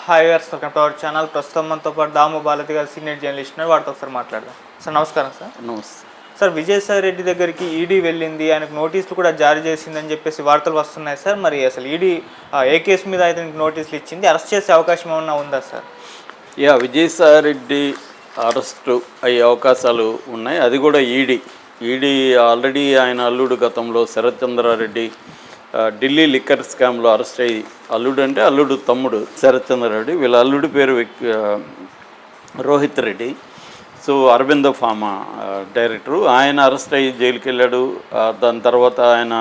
Hi గారు, welcome to our channel. ప్రస్తుతం మనతో పాటు దాము బాలతి గారు సీనియర్ జర్నలిస్ట్ ఉన్నారు. వాటితో ఒకసారి మాట్లాడదాం. సార్ నమస్కారం. సార్ నమస్తే. సార్ విజయసాయి రెడ్డి దగ్గరికి ఈడీ వెళ్ళింది, ఆయనకు నోటీసులు కూడా జారీ చేసిందని చెప్పేసి వార్తలు వస్తున్నాయి సార్. మరి అసలు ఈడీ ఏ కేసు మీద అయితే నోటీసులు ఇచ్చింది, అరెస్ట్ చేసే అవకాశం ఏమన్నా ఉందా సార్? విజయసాయి రెడ్డి అరెస్టు అయ్యే అవకాశాలు ఉన్నాయి. అది కూడా ఈడీ ఆల్రెడీ ఆయన అల్లుడు గతంలో శరత్ చంద్రారెడ్డి ఢిల్లీ లిక్కర్ స్కామ్లో అరెస్ట్ అయ్యి, అల్లుడు అంటే అల్లుడు తమ్ముడు శరత్ చంద్రారెడ్డి, వీళ్ళ అల్లుడి పేరు Rohit Reddy. So Aurobindo pharma director, ఆయన అరెస్ట్ అయ్యి జైలుకి వెళ్ళాడు. దాని తర్వాత ఆయన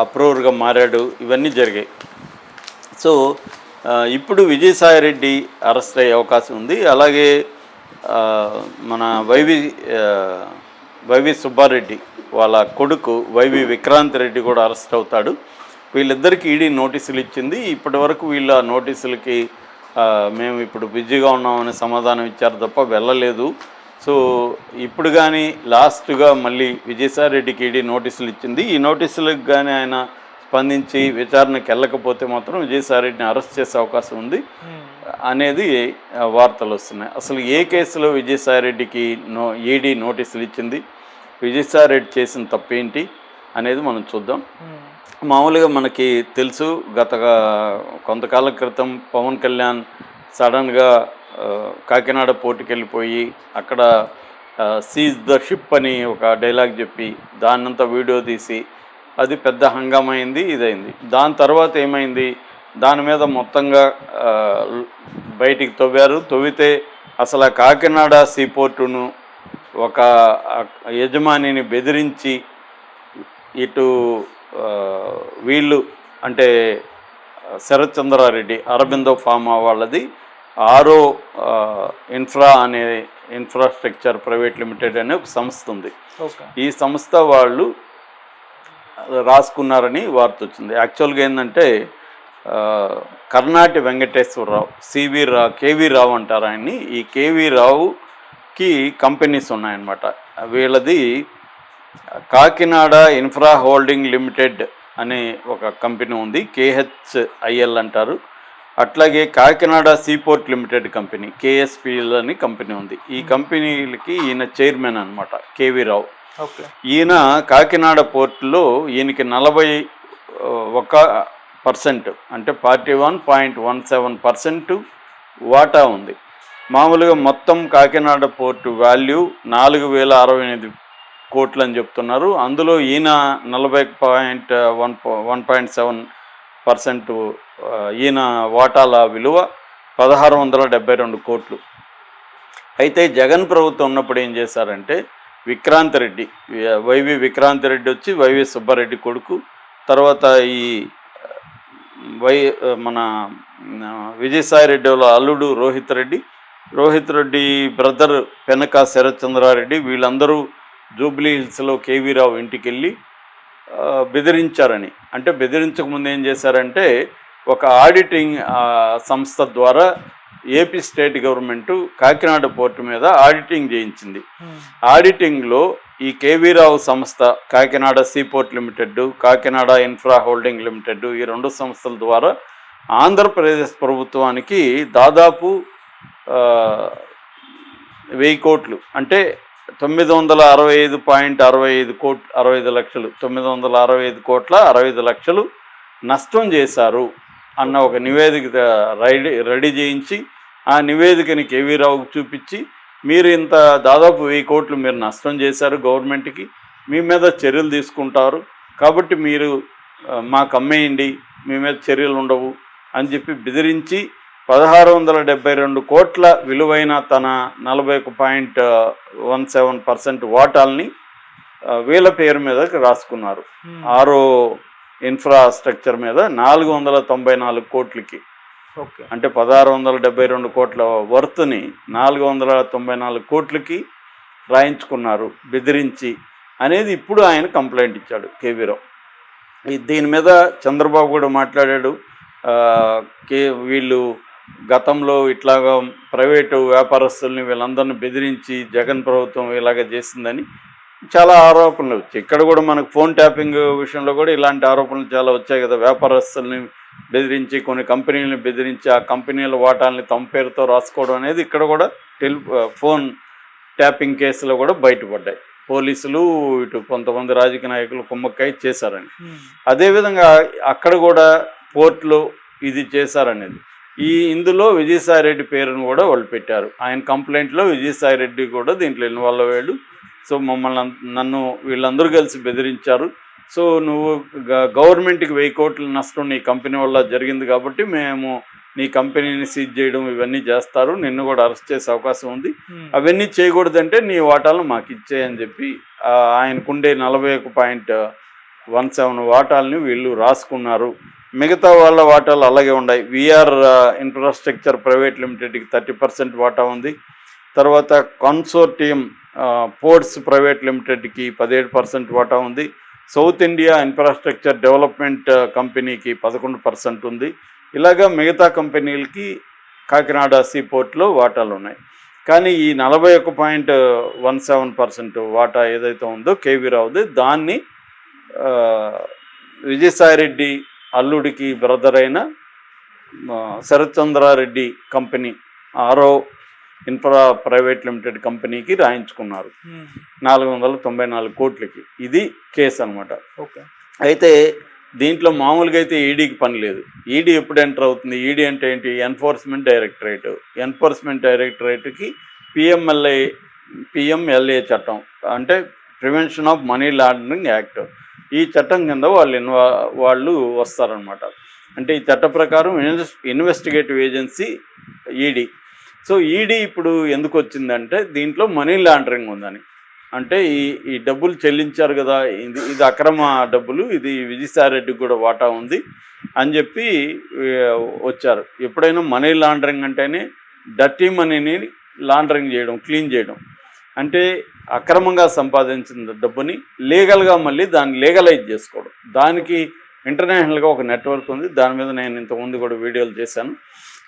అప్రూవర్గా మారాడు. ఇవన్నీ జరిగాయి. సో ఇప్పుడు విజయసాయి రెడ్డి అరెస్ట్ అయ్యే అవకాశం ఉంది. అలాగే మన వైవి సుబ్బారెడ్డి వాళ్ళ కొడుకు వైవి విక్రాంత్ రెడ్డి కూడా అరెస్ట్ అవుతాడు. వీళ్ళిద్దరికీ ఈడీ నోటీసులు ఇచ్చింది. ఇప్పటి వరకు వీళ్ళ నోటీసులకి మేము ఇప్పుడు బిజీగా ఉన్నామని సమాధానం ఇచ్చారు తప్ప వెళ్ళలేదు. సో ఇప్పుడు కానీ లాస్ట్గా మళ్ళీ విజయసాయి రెడ్డికి ఈడీ నోటీసులు ఇచ్చింది. ఈ నోటీసులకు కానీ ఆయన స్పందించి విచారణకు వెళ్ళకపోతే మాత్రం విజయసాయి రెడ్డిని అరెస్ట్ చేసే అవకాశం ఉంది అనేది వార్తలు వస్తున్నాయి. అసలు ఏ కేసులో విజయసాయి రెడ్డికి ఈడీ నోటీసులు ఇచ్చింది, విజయసాయి రెడ్డి చేసిన తప్పేంటి అనేది మనం చూద్దాం. మామూలుగా మనకి తెలుసు, కొంతకాలం క్రితం పవన్ కళ్యాణ్ సడన్గా కాకినాడ పోర్టుకి వెళ్ళిపోయి అక్కడ సీజ్ ద షిప్ అని ఒక డైలాగ్ చెప్పి దాన్నంతా వీడియో తీసి అది పెద్ద హంగామా అయింది, ఇదైంది. దాని తర్వాత ఏమైంది, దాని మీద మొత్తంగా బయటికి తవ్వితే అసలు ఆ కాకినాడ సీపోర్టును ఒక యజమానిని బెదిరించి ఇటు వీళ్ళు అంటే శరత్ చంద్రారెడ్డి అరబిందో ఫార్మా వాళ్ళది ఆరో ఇన్ఫ్రాస్ట్రక్చర్ ప్రైవేట్ లిమిటెడ్ అనే ఒక సంస్థ ఉంది. ఈ సంస్థ వాళ్ళు రాసుకున్నారని వార్త వచ్చింది. యాక్చువల్గా ఏంటంటే కర్ణాటి వెంకటేశ్వరరావు, కేవీ రావు అంటారు ఆయన్ని. ఈ కేవీ రావుకి కంపెనీస్ ఉన్నాయన్నమాట. వీళ్ళది కాకినాడ ఇన్ఫ్రా హోల్డింగ్ లిమిటెడ్ అనే ఒక కంపెనీ ఉంది, KHIL అంటారు. అట్లాగే Kakinada seaport limited company KSPL అని కంపెనీ ఉంది. ఈ కంపెనీలకి ఈయన చైర్మన్ అనమాట, కేవీ రావు. ఈయన కాకినాడ పోర్టులో ఈయనకి 41% అంటే 41.17% వాటా ఉంది. మామూలుగా మొత్తం కాకినాడ పోర్టు వాల్యూ 4068 కోట్లు అని చెప్తున్నారు. అందులో ఈయన 40.1% ఈయన వాటాల విలువ 1672 కోట్లు. అయితే జగన్ ప్రభుత్వం ఉన్నప్పుడు ఏం చేశారంటే వైవి విక్రాంత్ రెడ్డి వచ్చి వైవి సుబ్బారెడ్డి కొడుకు, తర్వాత ఈ మన విజయసాయి రెడ్డి వాళ్ళ అల్లుడు రోహిత్ రెడ్డి బ్రదర్ పెనక శరత్ చంద్రారెడ్డి, వీళ్ళందరూ జూబ్లీ హిల్స్లో కేవీ రావు ఇంటికి వెళ్ళి బెదిరించారని. అంటే బెదిరించకముందు ఏం చేశారంటే ఒక ఆడిటింగ్ సంస్థ ద్వారా AP state government Kakinada port మీద ఆడిటింగ్ చేయించింది. ఆడిటింగ్లో ఈ కేవీ రావు సంస్థ, Kakinada seaport limited, Kakinada infra holding limited, ఈ రెండు సంస్థల ద్వారా ఆంధ్రప్రదేశ్ ప్రభుత్వానికి దాదాపు 1000 కోట్లు అంటే 965.65 లక్షలు 965 కోట్ల 65 లక్షలు నష్టం చేశారు అన్న ఒక నివేదిక రెడీ చేయించి ఆ నివేదికని కేవీ రావుకు చూపించి, మీరు ఇంత దాదాపు 1000 కోట్లు మీరు నష్టం చేశారు గవర్నమెంట్కి, మీ మీద చర్యలు తీసుకుంటారు, కాబట్టి మీరు మాకు అమ్మేయండి, మీ మీద చర్యలు ఉండవు అని చెప్పి బెదిరించి 1672 కోట్ల విలువైన తన 41.17% వాటాల్ని వీళ్ళ పేరు మీద రాసుకున్నారు. ఆరో ఇన్ఫ్రాస్ట్రక్చర్ మీద 494 కోట్లకి, అంటే 1672 కోట్ల వర్త్ని 494 కోట్లకి రాయించుకున్నారు బెదిరించి అనేది ఇప్పుడు ఆయన కంప్లైంట్ ఇచ్చాడు కేవీ రావు. దీని మీద చంద్రబాబు కూడా మాట్లాడాడు. వీళ్ళు గతంలో ఇట్లాగా ప్రైవేటు వ్యాపారస్తుల్ని వీళ్ళందరినీ బెదిరించి జగన్ ప్రభుత్వం ఇలాగ చేసిందని చాలా ఆరోపణలు వచ్చాయి. ఇక్కడ కూడా మనకు ఫోన్ ట్యాపింగ్ విషయంలో కూడా ఇలాంటి ఆరోపణలు చాలా వచ్చాయి కదా. వ్యాపారస్తుల్ని బెదిరించి కొన్ని కంపెనీలను బెదిరించి ఆ కంపెనీల వాటాలని తమ పేరుతో రాసుకోవడం అనేది ఇక్కడ కూడా ఫోన్ ట్యాపింగ్ కేసులో కూడా బయటపడ్డాయి. పోలీసులు ఇటు కొంతమంది రాజకీయ నాయకులు కుమ్మక్కై చేశారని. అదేవిధంగా అక్కడ కూడా పోర్టులో ఇది చేశారనేది ఇందులో విజయసాయిరెడ్డి పేరును కూడా వాళ్ళు పెట్టారు. ఆయన కంప్లైంట్లో విజయసాయిరెడ్డి కూడా దీంట్లో ఇన్వాల్వ్ అయ్యాడు. సో నన్ను వీళ్ళందరూ కలిసి బెదిరించారు. సో నువ్వు గవర్నమెంట్కి 1000 కోట్ల నష్టం నీ కంపెనీ వల్ల జరిగింది కాబట్టి మేము నీ కంపెనీని సీజ్ చేయడం ఇవన్నీ చేస్తారు, నిన్ను కూడా అరెస్ట్ చేసే అవకాశం ఉంది, అవన్నీ చేయకూడదంటే నీ వాటాలను మాకు ఇచ్చేయని చెప్పి ఆయనకుండే 41.17 వాటాలని వీళ్ళు రాసుకున్నారు. మిగతా వాళ్ళ వాటాలు అలాగే ఉన్నాయి. విఆర్ ఇన్ఫ్రాస్ట్రక్చర్ ప్రైవేట్ లిమిటెడ్కి 30% వాటా ఉంది. తర్వాత కన్సోర్టియం పోర్ట్స్ ప్రైవేట్ లిమిటెడ్కి 17% వాటా ఉంది. సౌత్ ఇండియా ఇన్ఫ్రాస్ట్రక్చర్ డెవలప్మెంట్ కంపెనీకి 11% ఉంది. ఇలాగా మిగతా కంపెనీలకి కాకినాడ సీపోర్ట్లో వాటాలు ఉన్నాయి. కానీ ఈ 41.17% వాటా ఏదైతే ఉందో కేవీ రావుది, దాన్ని విజయసాయిరెడ్డి అల్లుడికి బ్రదర్ అయిన శరత్ చంద్రారెడ్డి కంపెనీ ఆరో ఇన్ఫ్రా ప్రైవేట్ లిమిటెడ్ కంపెనీకి రాయించుకున్నారు 494 కోట్లకి. ఇది కేసు అనమాట. అయితే దీంట్లో మామూలుగా అయితే ఈడీకి పని లేదు. ఈడీ ఎప్పుడు ఎంటర్ అవుతుంది? ఈడీ అంటే ఏంటి? Enforcement directorate. ఎన్ఫోర్స్మెంట్ డైరెక్టరేట్కి పిఎంఎల్ఏ చట్టం అంటే prevention of money laundering act, ఈ చట్టం కింద వాళ్ళు వస్తారనమాట. అంటే ఈ చట్ట ప్రకారం investigative agency ED. So ED ఇప్పుడు ఎందుకు వచ్చిందంటే దీంట్లో మనీ లాండరింగ్ ఉందని. అంటే ఈ డబ్బులు చెల్లించారు కదా, ఇది అక్రమ డబ్బులు, ఇది విజయసాయిరెడ్డికి కూడా వాటా ఉంది అని చెప్పి వచ్చారు. ఎప్పుడైనా మనీ లాండరింగ్ అంటేనే డర్టీ మనీని లాండరింగ్ చేయడం, క్లీన్ చేయడం. అంటే అక్రమంగా సంపాదించిన డబ్బుని లీగల్గా మళ్ళీ దాన్ని లీగలైజ్ చేసుకోవడం. దానికి ఇంటర్నేషనల్గా ఒక నెట్వర్క్ ఉంది. దాని మీద నేను ఇంతకుముందు కూడా వీడియోలు చేశాను.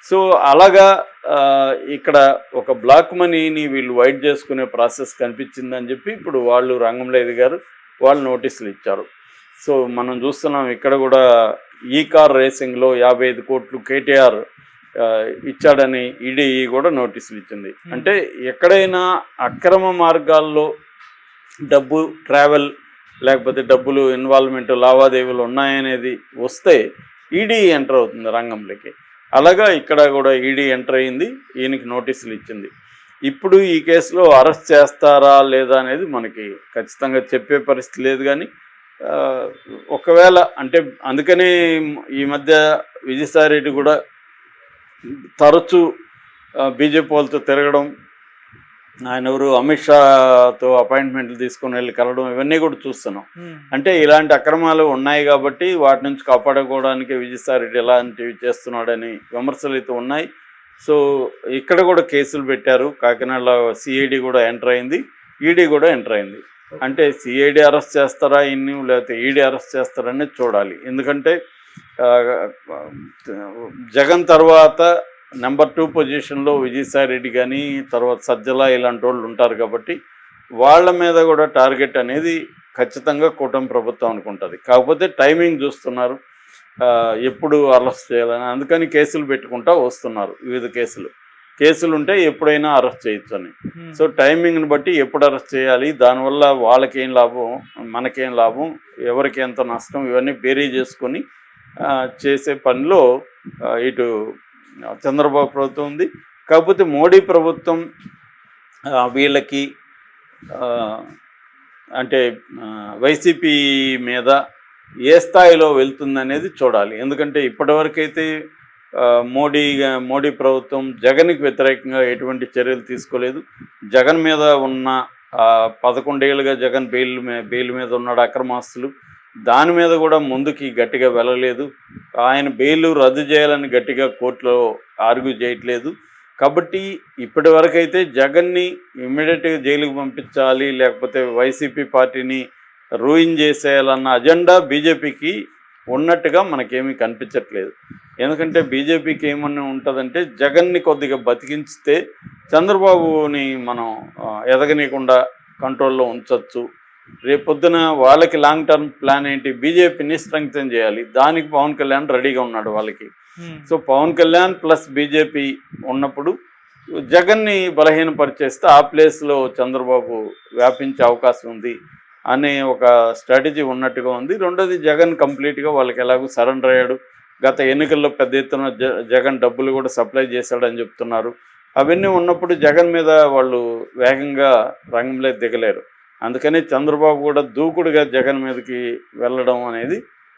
సో అలాగా ఇక్కడ ఒక బ్లాక్ మనీని వీళ్ళు వైట్ చేసుకునే ప్రాసెస్ కనిపించిందని చెప్పి ఇప్పుడు వాళ్ళు రంగంలో ఎదిగారు. వాళ్ళు నోటీసులు ఇచ్చారు. సో మనం చూస్తున్నాం ఇక్కడ కూడా ఈ కార్ రేసింగ్లో 55 కోట్లు కేటీఆర్ ఇచ్చాడని ఈడీ కూడా నోటీసులు ఇచ్చింది. అంటే ఎక్కడైనా అక్రమ మార్గాల్లో డబ్బు ట్రావెల్ లేకపోతే డబ్బులు ఇన్వాల్వ్మెంట్ లావాదేవీలు ఉన్నాయనేది వస్తే ఈడీ ఎంటర్ అవుతుంది రంగంలోకి. అలాగా ఇక్కడ కూడా ఈడీ ఎంటర్ అయింది, ఈయనకి నోటీసులు ఇచ్చింది. ఇప్పుడు ఈ కేసులో అరెస్ట్ చేస్తారా లేదా అనేది మనకి ఖచ్చితంగా చెప్పే పరిస్థితి లేదు. కానీ ఒకవేళ అంటే అందుకనే ఈ మధ్య విజయసాయిరెడ్డి కూడా తరచూ బీజేపీ వాళ్ళతో తిరగడం, ఆయన ఎవరు అమిత్ షాతో అపాయింట్మెంట్లు తీసుకుని వెళ్ళి కలవడం, ఇవన్నీ కూడా చూస్తున్నాం. అంటే ఇలాంటి అక్రమాలు ఉన్నాయి కాబట్టి వాటి నుంచి కాపాడుకోవడానికి విజయసాయిరెడ్డి ఎలాంటివి చేస్తున్నాడని విమర్శలు అయితే ఉన్నాయి. సో ఇక్కడ కూడా కేసులు పెట్టారు. కాకినాడలో సిఐడి కూడా ఎంటర్ అయింది, ఈడీ కూడా ఎంటర్ అయింది. అంటే సిఐడి అరెస్ట్ చేస్తారా ఇన్ని, లేకపోతే ఈడీ అరెస్ట్ చేస్తారనేది చూడాలి. ఎందుకంటే జగన్ తర్వాత నెంబర్ 2 పొజిషన్లో విజయసాయిరెడ్డి కానీ తర్వాత సజ్జల ఇలాంటి వాళ్ళు ఉంటారు కాబట్టి వాళ్ళ మీద కూడా టార్గెట్ అనేది ఖచ్చితంగా కూటమి ప్రభుత్వం అనుకుంటుంది. కాకపోతే టైమింగ్ చూస్తున్నారు ఎప్పుడు అరెస్ట్ చేయాలని, అందుకని కేసులు పెట్టుకుంటా వస్తున్నారు. వివిధ కేసులు ఉంటే ఎప్పుడైనా అరెస్ట్ చేయొచ్చు అని. సో టైమింగ్ని బట్టి ఎప్పుడు అరెస్ట్ చేయాలి, దానివల్ల వాళ్ళకేం లాభం మనకేం లాభం ఎవరికి ఎంత నష్టం ఇవన్నీ బేరీ చేసుకొని చేసే పనిలో ఇటు చంద్రబాబు ప్రభుత్వం ఉంది. కాకపోతే మోడీ ప్రభుత్వం వీళ్ళకి అంటే వైసీపీ మీద ఏ స్థాయిలో వెళ్తుందనేది చూడాలి. ఎందుకంటే ఇప్పటివరకైతే మోడీ ప్రభుత్వం జగన్కి వ్యతిరేకంగా ఎటువంటి చర్యలు తీసుకోలేదు. జగన్ మీద ఉన్న 11 ఏళ్ళుగా జగన్ బెయిల్ మీద ఉన్నాడు అక్రమాస్తులు, దాని మీద కూడా ముందుకి గట్టిగా వెళ్ళలేదు. ఆయన బెయిల్ రద్దు చేయాలని గట్టిగా కోర్టులో ఆర్గ్యూ చేయట్లేదు. కాబట్టి ఇప్పటి వరకైతే జగన్ని ఇమ్మీడియట్గా జైలుకి పంపించాలి, లేకపోతే వైసీపీ పార్టీని రూయిన్ చేసేయాలన్న అజెండా బీజేపీకి ఉన్నట్టుగా మనకేమీ కనిపించట్లేదు. ఎందుకంటే బీజేపీకి ఏమన్నా ఉంటుందంటే జగన్ని కొద్దిగా బతికించితే చంద్రబాబుని మనం ఎదగనీయకుండా కంట్రోల్లో ఉంచవచ్చు, రేపొద్దున వాళ్ళకి లాంగ్ టర్మ్ ప్లాన్ ఏంటి, బీజేపీని స్ట్రెంగ్తన్ చేయాలి. దానికి పవన్ కళ్యాణ్ రెడీగా ఉన్నాడు వాళ్ళకి. So Pawan Kalyan plus BJP ఉన్నప్పుడు జగన్ని బలహీనపరిచేస్తే ఆ ప్లేస్లో చంద్రబాబు వ్యాపించే అవకాశం ఉంది అనే ఒక స్ట్రాటజీ ఉన్నట్టుగా ఉంది. రెండోది జగన్ కంప్లీట్గా వాళ్ళకి ఎలాగో సరెండర్ అయ్యాడు. గత ఎన్నికల్లో పెద్ద ఎత్తున జగన్ డబ్బులు కూడా సప్లై చేశాడని చెప్తున్నారు. అవన్నీ ఉన్నప్పుడు జగన్ మీద వాళ్ళు వేగంగా రంగంలో దిగలేరు. అందుకని చంద్రబాబు కూడా దూకుడుగా జగన్ మీదకి వెళ్ళడం అనేది